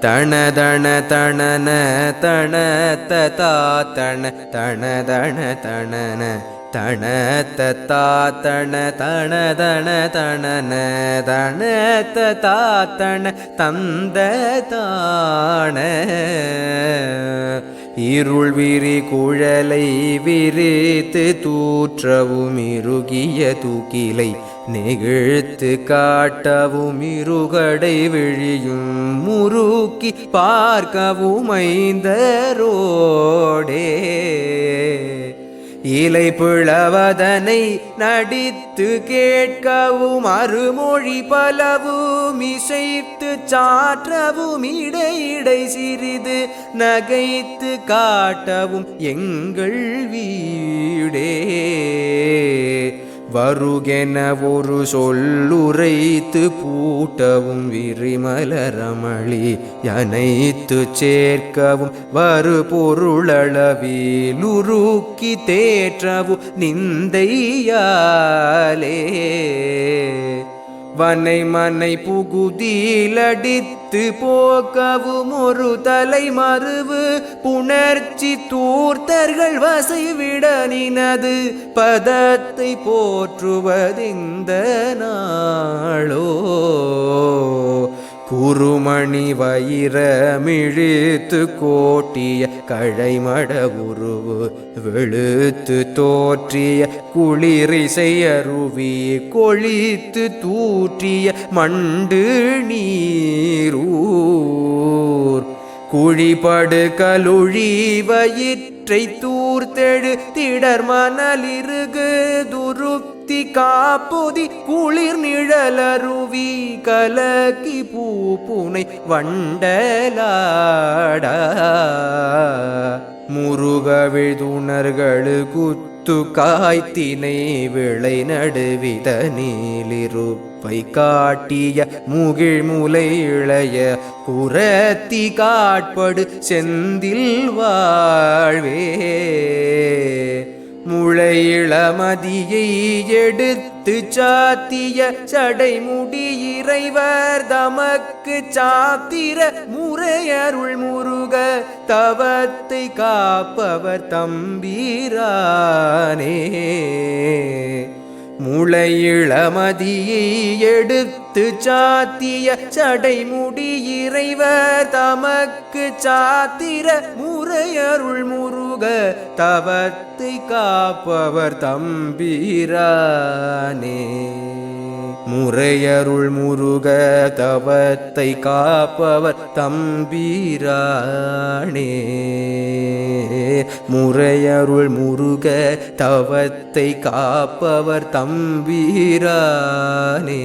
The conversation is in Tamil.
தணதண தணன தணததா தண தணதண தணன தணததா தண தணதண தணன தணததா தண தந்ததான இருள் விரி குழலை விரித்து தூற்றவும் இருகிய தூக்கிலை நெகிழ்த்து காட்டவும் இருகடை விழியும் முறுக்கி பார்க்கவும் ஐந்தரோடே இலை பிளவதனை நடித்து கேட்கவும் அருமொழி பலவும் இசைத்து சாற்றவும் இடையிடை சிறிது நகைத்து காட்டவும் எங்கள் வீடே வருகென ஒரு சொல்லுரைத்து பூட்டவும் விரிமலரமளி யனைத்து சேர்க்கவும் வரு பொருளளவிலுருக்கி தேற்றவும் நிந்தையாலே வனை மனை புகுதிலடித்து போக்கவும் ஒரு தலை மறுவு புணர்ச்சி தூர்த்தர்கள் வசைவிட நினது பதத்தை போற்றுவதிந்த நாளோ குருமணி வயிரமிழித்து கோட்டிய கழைமட உருவு வெளுத்து தோற்றிய குளிரிசை அருவி கொழித்து தூற்றிய மண்டு நீரூர் குழிபடு கலுழி வயிற்றை தூர்த்தெழு திடர் மணலிருகு துருப்தி காப்புதி குளிர் நிழலருவி கலக்கி பூப்புனை வண்டலாடா முருகவிழ்துணர்களு குத்து காய்த்தினை விளை நடுவித நீலிருப்பை காட்டிய முகிழ் முலை இளைய குரத்தி காட்படு செந்தில் வாழ்வே முளையிளமதியை எடுத்து சாத்திய சடைமுடி இறைவர் தமக்கு சாத்திர முறையருள் முருக தவத்தை காப்பவர் தம்பீரானே முளையிளமதியை எடுத்து சாத்திய சடைமுடி இறைவர் தமக்கு சாத்திர முறையருள் முருக தவத்தை காப்பவர் தம்பீரானே முறையருள் முருக தவத்தை காப்பவர் தம்பீரானே முறையருள் முருக தவத்தை காப்பவர் தம்பீரானே